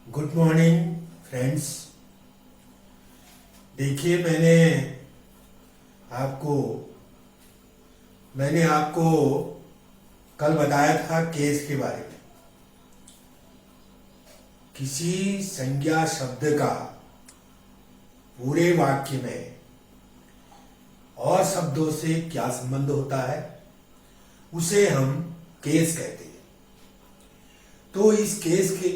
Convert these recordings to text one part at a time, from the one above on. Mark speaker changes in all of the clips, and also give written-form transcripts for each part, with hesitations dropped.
Speaker 1: Good morning friends. देखिए, मैंने आपको कल बताया था केस के बारे में। किसी संज्ञा शब्द का पूरे वाक्य में और शब्दों से क्या संबंध होता है, उसे हम केस कहते हैं। तो इस केस के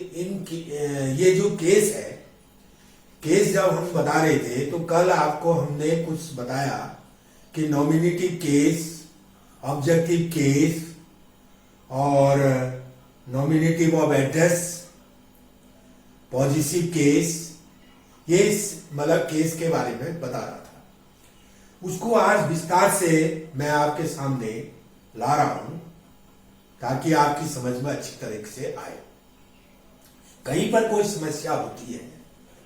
Speaker 1: ये जो केस है, केस जब हम बता रहे थे तो कल आपको हमने कुछ बताया कि नॉमिनेटिव केस, ऑब्जेक्टिव केस और nominative of address, positive case, ये मतलब केस के बारे में बता रहा था। उसको आज विस्तार से मैं आपके सामने ला रहा हूं ताकि आपकी समझ में अच्छी तरीके से आए। कहीं पर कोई समस्या होती है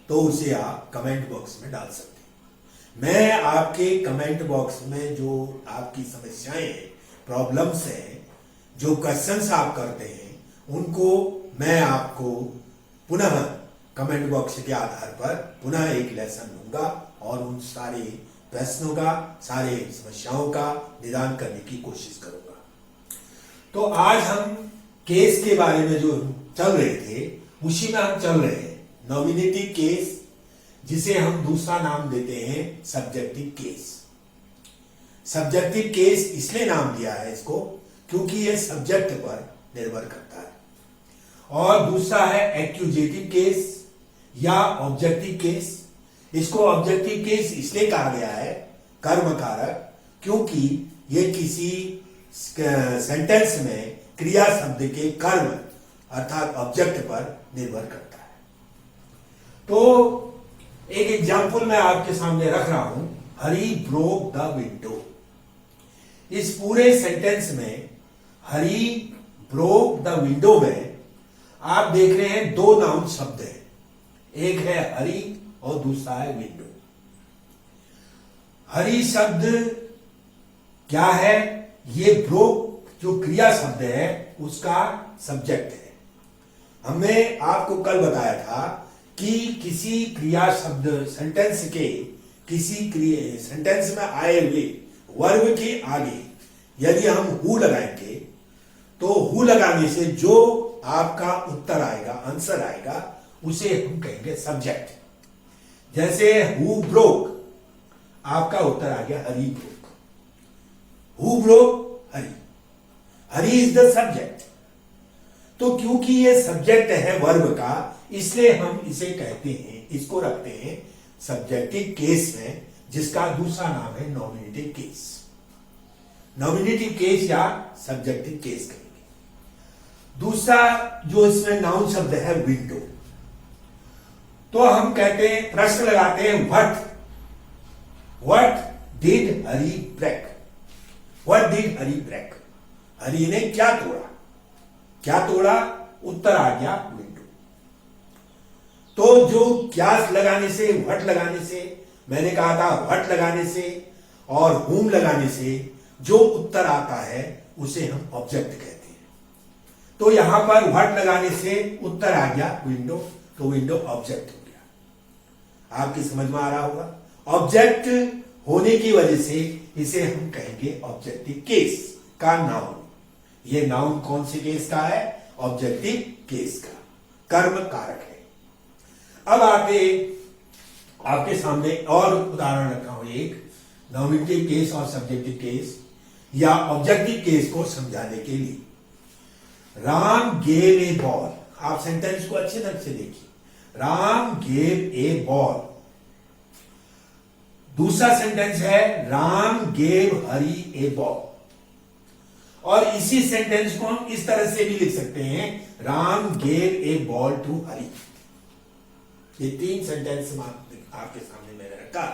Speaker 1: तो उसे आप कमेंट बॉक्स में डाल सकते हैं। मैं आपके कमेंट बॉक्स में जो आपकी समस्याएं हैं, प्रॉब्लम्स हैं, जो क्वेश्चंस आप करते हैं, उनको मैं आपको पुनः कमेंट बॉक्स के आधार पर पुनः एक लेसन दूंगा और उन सारे प्रश्नों का, सारे समस्याओं का निदान करने की कोशिश करूंगा। तो आज हम केस के बारे में जो चल रहे थे उसी में हम चल रहे हैं। नॉमिनेटिव केस, जिसे हम दूसरा नाम देते हैं सब्जेक्टिव केस। सब्जेक्टिव केस इसलिए नाम दिया है इसको क्योंकि यह सब्जेक्ट पर निर्भर करता है। और दूसरा है एक्यूजेटिव केस या ऑब्जेक्टिव केस। इसको ऑब्जेक्टिव केस इसलिए कहा गया है, कर्म कारक, क्योंकि यह किसी सेंटेंस में क्रिया शब्द के कर्म अर्थात ऑब्जेक्ट पर निर्भर करता है। तो एक एग्जाम्पल मैं आपके सामने रख रहा हूं, हरी ब्रोक द विंडो। इस पूरे सेंटेंस में हरी ब्रोक द विंडो में आप देख रहे हैं दो नाउन शब्द हैं, एक है हरी और दूसरा है विंडो। हरी शब्द क्या है? ये ब्रोक जो क्रिया शब्द है उसका सब्जेक्ट है। हमने आपको कल बताया था कि किसी क्रिया शब्द सेंटेंस के किसी सेंटेंस में आए हुए वर्ब के आगे यदि हम हु लगाएंगे तो हु लगाने से जो आपका उत्तर आएगा, आंसर आएगा, उसे हम कहेंगे सब्जेक्ट। जैसे हु ब्रोक, आपका उत्तर आ गया Hari broke. Who broke? Hari. Hari is the subject. तो क्योंकि ये सब्जेक्ट है वर्ब का, इसलिए हम इसे कहते हैं, इसको रखते हैं सब्जेक्टिव केस में, जिसका दूसरा नाम है नॉमिनेटिव केस। नॉमिनेटिव केस या सब्जेक्टिव केस कहेंगे। दूसरा जो इसमें नाउन शब्द है विंडो, तो हम कहते हैं, प्रश्न लगाते हैं what did Hari break? What did Hari break? Hari ने क्या तोड़ा? क्या तोड़ा? उत्तर आ गया विंडो। तो जो क्या लगाने से, व्हाट लगाने से, मैंने कहा था व्हाट लगाने से और whom लगाने से जो उत्तर आता है उसे हम ऑब्जेक्ट कहते हैं। तो यहां पर व्हाट लगाने से उत्तर आ गया विंडो, तो विंडो ऑब्जेक्ट हो गया। आपकी समझ में आ रहा होगा। ऑब्जेक्ट होने की वजह से इसे हम कहेंगे ऑब्जेक्टिव केस का नाउन। ये नाउन कौन से केस का है? ऑब्जेक्टिव केस का, कर्म कारक है। अब आपके सामने और उदाहरण रखा हूं, एक नॉमिनेटिव केस और सब्जेक्टिव केस या ऑब्जेक्टिव केस को समझाने के लिए। Ram gave a ball. आप सेंटेंस को अच्छे ढंग से देखिए। Ram gave a ball. दूसरा सेंटेंस है राम गेव हरी ए बॉल। और इसी सेंटेंस को हम इस तरह से भी लिख सकते हैं, Ram gave a ball to Hari. ये तीन सेंटेंस आपके सामने मैंने रखा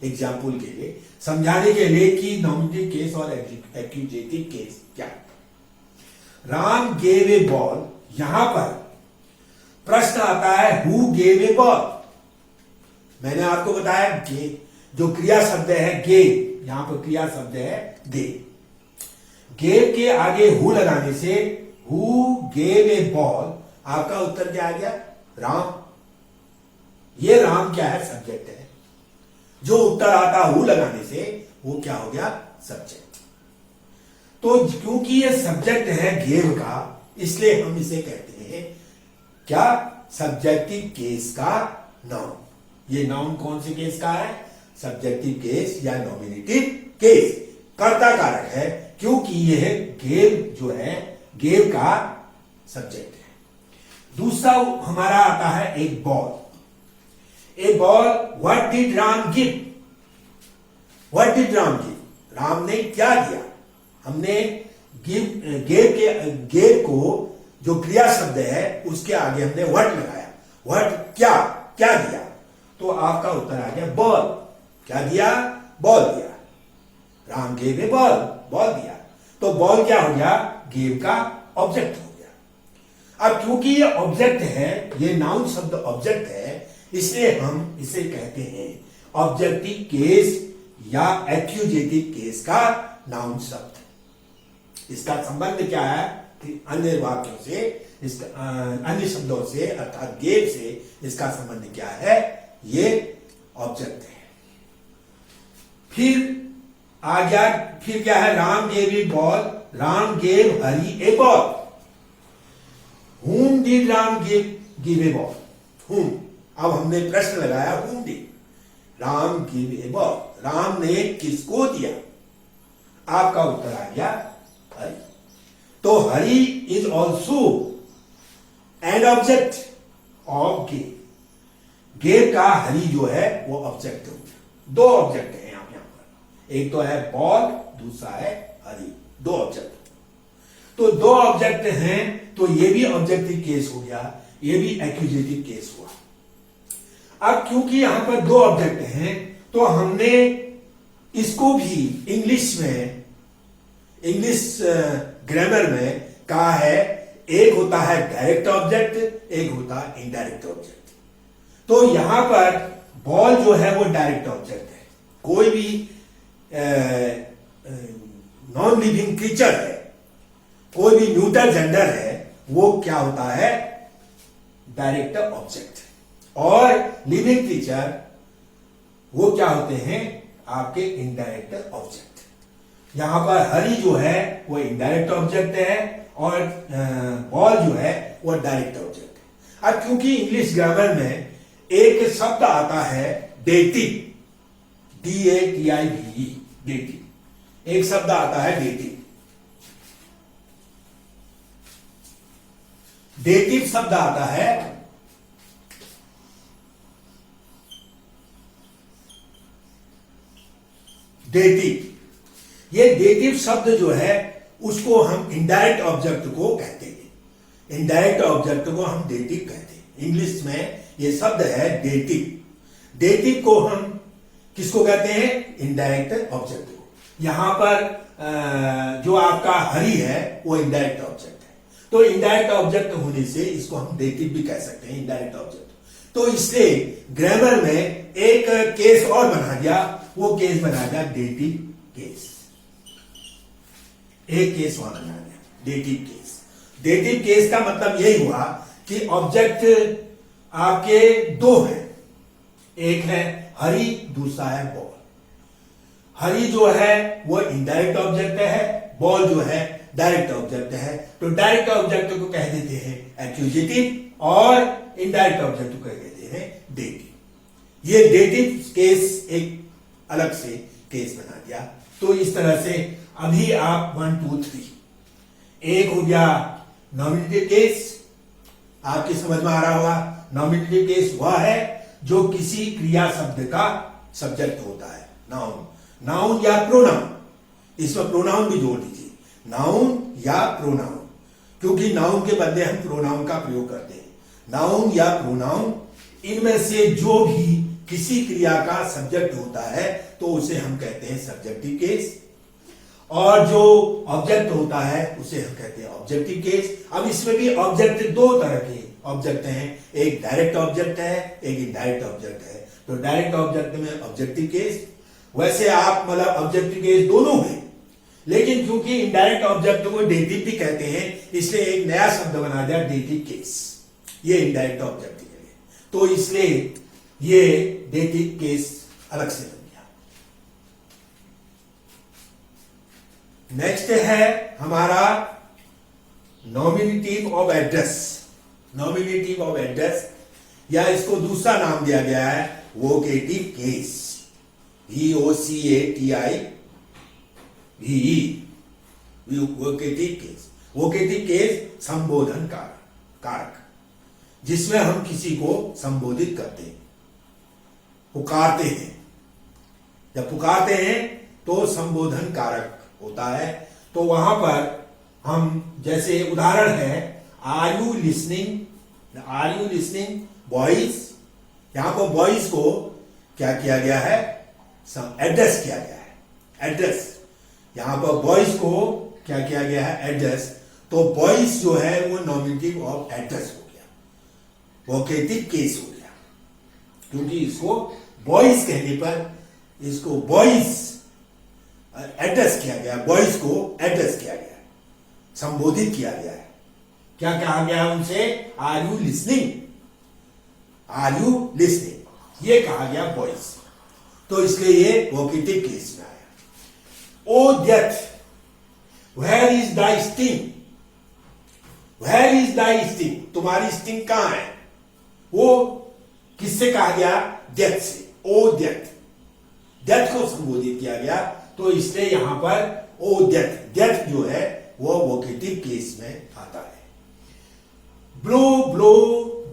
Speaker 1: एग्जाम्पल के लिए, समझाने के लिए कि नॉमिनेटिव केस और एक्यूजेटिव केस क्या है। राम गेव ए बॉल, यहां पर प्रश्न आता है हु गेव ए बॉल। मैंने आपको बताया जो क्रिया शब्द है गेव, यहां पर क्रिया शब्द है गेव। गेव के आगे हु लगाने से हु गेव ए बॉल, आपका उत्तर क्या आ गया? राम। ये राम क्या है? सब्जेक्ट है। जो उत्तर आता हु लगाने से वो क्या हो गया? सब्जेक्ट। तो क्योंकि ये सब्जेक्ट है गेव का, इसलिए हम इसे कहते हैं क्या? सब्जेक्टिव केस का नाउन। ये नाउन कौन से केस का है? सब्जेक्टिव केस या नॉमिनेटिव केस। कर्ता कारक है क्योंकि यह गेव जो है गेव का सब्जेक्ट है। दूसरा हमारा आता है एक ball. A ball, what did Ram give? What did Ram give? Ram ने क्या दिया? हमने गेव को जो क्रिया शब्द है उसके आगे हमने व्हाट लगाया। व्हाट क्या? क्या दिया? तो आपका उत्तर आ गया बॉल। क्या दिया? बॉल दिया। Ram gave a ball, ball दिया। तो बॉल क्या हो गया? गेव का ऑब्जेक्ट हो गया। अब क्योंकि ये ऑब्जेक्ट है, ये नाउन शब्द ऑब्जेक्ट है, इसलिए हम इसे कहते हैं ऑब्जेक्टिव केस या एक्यूजेटिव केस का नाउन शब्द। इसका संबंध क्या है कि अन्य वाक्यों से, इसका अन्य शब्दों से अर्थात गेव से इसका संबंध क्या है? ये ऑब्जेक्ट है। फिर आ गया, फिर क्या है? Ram gave a ball, Ram gave Hari A ball. whom did Ram give A ball? whom, अब हमने प्रश्न लगाया whom did Ram give A ball, Ram ने किसको दिया? आपका उत्तर आ गया हरि। तो Hari is also an object of gave. Gave का हरि जो है वो ऑब्जेक्ट हो गया। दो ऑब्जेक्ट है यहां पर, एक तो है बॉल, दूसरा है हरि। दो ऑब्जेक्ट। तो दो ऑब्जेक्ट हैं तो ये भी ऑब्जेक्टिव केस हो गया, ये भी एक्यूजेटिव केस हुआ। अब क्योंकि यहां पर दो ऑब्जेक्ट हैं तो हमने इसको भी इंग्लिश में, इंग्लिश ग्रामर में कहा है, एक होता है डायरेक्ट ऑब्जेक्ट, एक होता है इनडायरेक्ट ऑब्जेक्ट। तो यहां पर बॉल जो है वो डायरेक्ट ऑब्जेक्ट है। कोई भी नॉन लिविंग क्रीचर है, कोई भी न्यूटर जेंडर है, वो क्या होता है? Direct object. और लिविंग क्रीचर वो क्या होते हैं? आपके इनडायरेक्ट ऑब्जेक्ट। यहां पर हरि जो है वो इनडायरेक्ट ऑब्जेक्ट है और बॉल जो है वो डायरेक्ट ऑब्जेक्ट है। अब क्योंकि इंग्लिश ग्रामर में एक शब्द आता है डेटिव, DATIVE, डेटिव। एक शब्द आता है डेटिव। डेटिव शब्द आता है डेटिव। ये डेटिव शब्द जो है उसको हम इनडायरेक्ट ऑब्जेक्ट को कहते हैं। इनडायरेक्ट ऑब्जेक्ट को हम डेटिव कहते हैं। इंग्लिश में ये शब्द है डेटिव। डेटिव को हम किसको कहते हैं? इनडायरेक्ट ऑब्जेक्ट को। यहां पर जो आपका हरि है वो इनडायरेक्ट ऑब्जेक्ट है। तो इनडायरेक्ट ऑब्जेक्ट होने से इसको हम डेटिव भी कह सकते हैं, इनडायरेक्ट ऑब्जेक्ट। तो इसलिए ग्रामर में एक केस और बना दिया, वो केस बना दिया डेटिव केस। एक केस और बना दिया डेटिव केस। डेटिव केस का मतलब यही हुआ कि ऑब्जेक्ट आपके दो हैं, एक है हरि, दूसरा है बॉल। हरि जो है वो इनडायरेक्ट ऑब्जेक्ट है, बॉल जो है डायरेक्ट ऑब्जेक्ट है। तो डायरेक्ट ऑब्जेक्ट को कह देते हैं एक्यूजेटिव और इनडायरेक्ट ऑब्जेक्ट को कह देते हैं डेटिव। ये डेटिव केस एक अलग से केस बना दिया। तो इस तरह से अभी आप 1 2 3 एक हो गया नॉमिनेटिव केस, आपकी समझ में आ रहा होगा। नॉमिनेटिव केस वह है जो किसी क्रिया शब्द का सब्जेक्ट होता है, नाउन, नाउन या प्रोनाउन। इसमें प्रोनाउन भी जोड़ दीजिए, नाउन या प्रोनाउन, क्योंकि नाउन के बदले हम प्रोनाउन का प्रयोग करते हैं। नाउन या प्रोनाउन, इनमें से जो भी किसी क्रिया का सब्जेक्ट होता है तो उसे हम कहते हैं सब्जेक्टिव केस, और जो ऑब्जेक्ट होता है उसे हम कहते हैं ऑब्जेक्टिव केस। अब इसमें भी ऑब्जेक्ट दो तरह के ऑब्जेक्ट हैं, एक डायरेक्ट ऑब्जेक्ट है, एक इनडायरेक्ट ऑब्जेक्ट है। तो डायरेक्ट ऑब्जेक्ट में ऑब्जेक्टिव केस, वैसे आप मतलब ऑब्जेक्टिव केस दोनों हैं, लेकिन क्योंकि इनडायरेक्ट ऑब्जेक्ट को डेटिव भी कहते हैं, इसलिए एक नया शब्द बना दिया डेटिव केस, ये इनडायरेक्ट ऑब्जेक्ट के लिए। तो इसलिए ये डेटिव केस अलग से बन गया। नेक्स्ट है हमारा nominative of address. Nominative of address, या इसको दूसरा नाम दिया गया है vocative case, VOCATIVE, vocative case. Vocative case संबोधन कारक, जिसमें हम किसी को संबोधित करते हैं, पुकारते हैं। जब पुकारते हैं तो संबोधन कारक होता है। तो वहां पर हम, जैसे उदाहरण है, आर यू लिसनिंग बॉयज। यहां पर बॉयज को क्या किया गया है, एड्रेस किया गया है, एड्रेस। यहां पर बॉयज को क्या किया गया है, एड्रेस। तो बॉयज जो है वो नॉमिनेटिव ऑफ एड्रेस हो गया, वोकेटिव केस हो गया, क्योंकि इसको बॉयज कहने पर इसको बॉयज एड्रेस किया गया, बॉयज को एड्रेस किया गया, संबोधित किया गया है। क्या कहा गया उनसे, are you listening, are you listening, ये कहा गया बॉयज। तो इसलिए ये वोकेटिव केस में आया। O death, where is thy sting, where is thy sting, तुम्हारी स्टिंग कहां है। वो किससे कहा गया, डेथ से। ओ डेथ, डेथ को संबोधित किया गया। तो इसलिए यहां पर ओ डेथ, डेथ जो है वो वोकेटिव केस में आता है। ब्लो ब्लो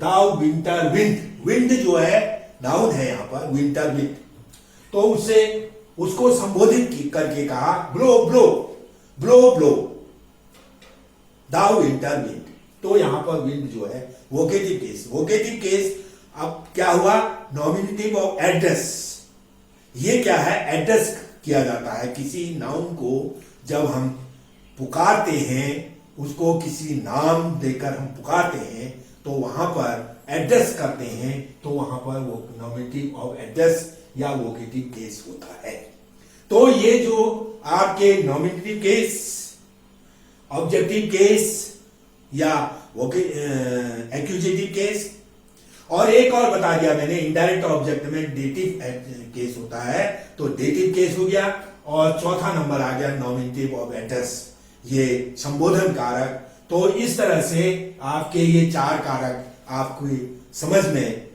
Speaker 1: दाउ विंटर विंड, विंड जो है नाउन है यहां पर, विंटर विंड। तो उसे उसको संबोधित करके कहा ब्लो ब्लो, ब्लो ब्लो दाउ विंटर विंड। तो यहां पर विंड जो है वोकेटिव केस। वोकेटिव केस अब क्या हुआ, नॉमिनेटिव ऑफ एड्रेस। ये क्या है, एड्रेस किया जाता है किसी नाउन को। जब हम पुकारते हैं, उसको किसी नाम देकर हम पुकारते हैं, तो वहां पर एड्रेस करते हैं, तो वहां पर वो नॉमिनेटिव ऑफ एड्रेस या वोकेटिव केस होता है। तो ये जो आपके नॉमिनेटिव केस, ऑब्जेक्टिव केस या एक्यूजेटिव केस, और एक और बता दिया मैंने, इनडायरेक्ट ऑब्जेक्ट में डेटिव केस होता है, तो डेटिव केस हो गया। और चौथा नंबर आ गया नॉमिनेटिव ऑफ एड्रेस, ये संबोधन कारक। तो इस तरह से आपके ये चार कारक आपको समझ में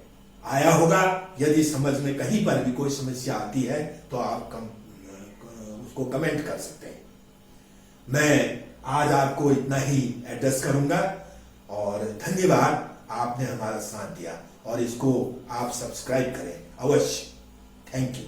Speaker 1: आया होगा। यदि समझ में कहीं पर भी कोई समस्या आती है तो आप उसको कमेंट कर सकते हैं। मैं आज आपको इतना ही एड्रेस करूंगा, और धन्यवाद, आपने हमारा साथ दिया, और इसको आप सब्सक्राइब करें अवश्य। Thank you.